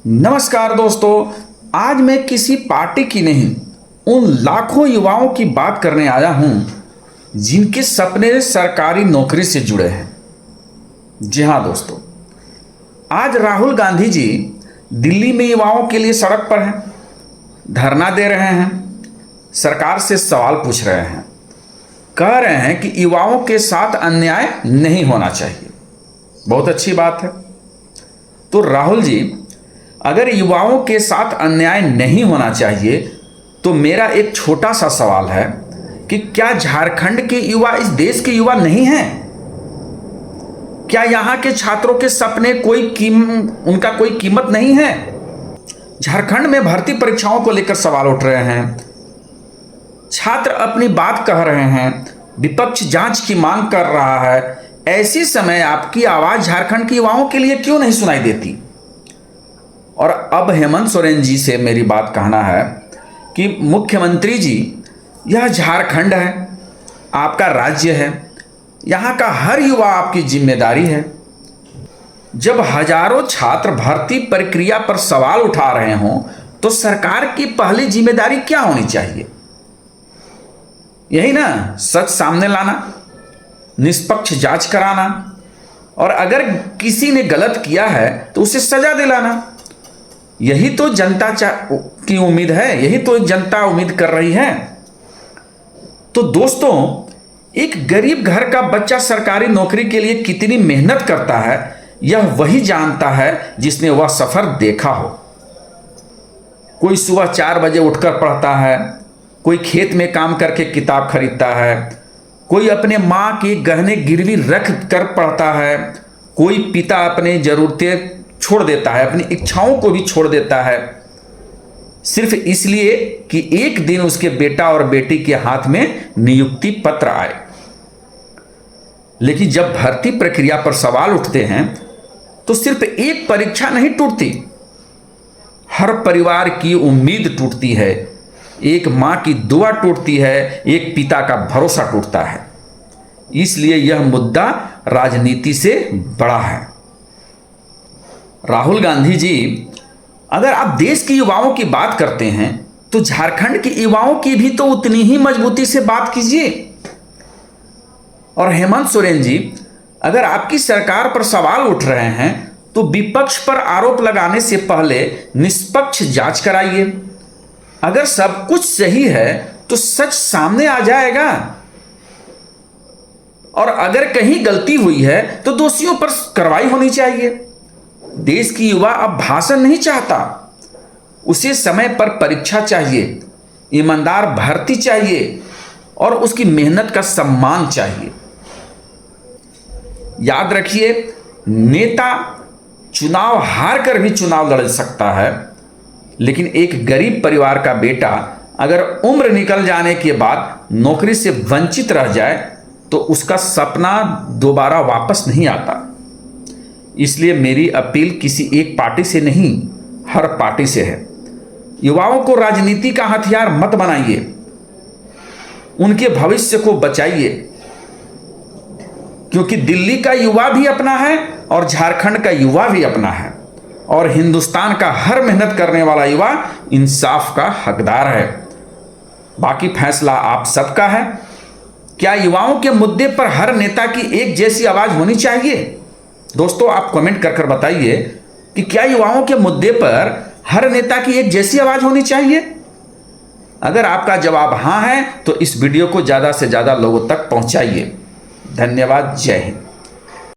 नमस्कार दोस्तों, आज मैं किसी पार्टी की नहीं, उन लाखों युवाओं की बात करने आया हूं जिनके सपने सरकारी नौकरी से जुड़े हैं। जी हां दोस्तों, आज राहुल गांधी जी दिल्ली में युवाओं के लिए सड़क पर हैं, धरना दे रहे हैं, सरकार से सवाल पूछ रहे हैं, कह रहे हैं कि युवाओं के साथ अन्याय नहीं होना चाहिए। बहुत अच्छी बात है। तो राहुल जी, अगर युवाओं के साथ अन्याय नहीं होना चाहिए तो मेरा एक छोटा सा सवाल है कि क्या झारखंड के युवा इस देश के युवा नहीं हैं? क्या यहां के छात्रों के सपने उनका कोई कीमत नहीं है? झारखंड में भर्ती परीक्षाओं को लेकर सवाल उठ रहे हैं, छात्र अपनी बात कह रहे हैं, विपक्ष जांच की मांग कर रहा है। ऐसे समय आपकी आवाज झारखंड के युवाओं के लिए क्यों नहीं सुनाई देती? और अब हेमंत सोरेन जी से मेरी बात कहना है कि मुख्यमंत्री जी, यह झारखंड है, आपका राज्य है, यहाँ का हर युवा आपकी जिम्मेदारी है। जब हजारों छात्र भर्ती प्रक्रिया पर सवाल उठा रहे हों तो सरकार की पहली जिम्मेदारी क्या होनी चाहिए? यही ना, सच सामने लाना, निष्पक्ष जांच कराना, और अगर किसी ने गलत किया है तो उसे सजा दिलाना। यही तो जनता की उम्मीद है, यही तो जनता उम्मीद कर रही है। तो दोस्तों, एक गरीब घर का बच्चा सरकारी नौकरी के लिए कितनी मेहनत करता है यह वही जानता है जिसने वह सफर देखा हो। कोई सुबह 4 बजे उठकर पढ़ता है, कोई खेत में काम करके किताब खरीदता है, कोई अपने माँ के गहने गिरवी रख कर पढ़ता है, कोई पिता अपने जरूरतें छोड़ देता है, अपनी इच्छाओं को भी छोड़ देता है, सिर्फ इसलिए कि एक दिन उसके बेटा और बेटी के हाथ में नियुक्ति पत्र आए। लेकिन जब भर्ती प्रक्रिया पर सवाल उठते हैं तो सिर्फ एक परीक्षा नहीं टूटती, हर परिवार की उम्मीद टूटती है, एक मां की दुआ टूटती है, एक पिता का भरोसा टूटता है। इसलिए यह मुद्दा राजनीति से बड़ा है। राहुल गांधी जी, अगर आप देश के युवाओं की बात करते हैं तो झारखंड के युवाओं की भी तो उतनी ही मजबूती से बात कीजिए। और हेमंत सोरेन जी, अगर आपकी सरकार पर सवाल उठ रहे हैं तो विपक्ष पर आरोप लगाने से पहले निष्पक्ष जांच कराइए। अगर सब कुछ सही है तो सच सामने आ जाएगा, और अगर कहीं गलती हुई है तो दोषियों पर कार्रवाई होनी चाहिए। देश की युवा अब भाषण नहीं चाहता, उसे समय पर परीक्षा चाहिए, ईमानदार भर्ती चाहिए और उसकी मेहनत का सम्मान चाहिए। याद रखिए, नेता चुनाव हार कर भी चुनाव लड़ सकता है, लेकिन एक गरीब परिवार का बेटा अगर उम्र निकल जाने के बाद नौकरी से वंचित रह जाए तो उसका सपना दोबारा वापस नहीं आता। इसलिए मेरी अपील किसी एक पार्टी से नहीं, हर पार्टी से है। युवाओं को राजनीति का हथियार मत बनाइए, उनके भविष्य को बचाइए, क्योंकि दिल्ली का युवा भी अपना है और झारखंड का युवा भी अपना है, और हिंदुस्तान का हर मेहनत करने वाला युवा इंसाफ का हकदार है। बाकी फैसला आप सबका है। क्या युवाओं के मुद्दे पर हर नेता की एक जैसी आवाज होनी चाहिए? दोस्तों, आप कमेंट कर बताइए कि क्या युवाओं के मुद्दे पर हर नेता की एक जैसी आवाज होनी चाहिए? अगर आपका जवाब हां है तो इस वीडियो को ज्यादा से ज्यादा लोगों तक पहुंचाइए। धन्यवाद। जय हिंद।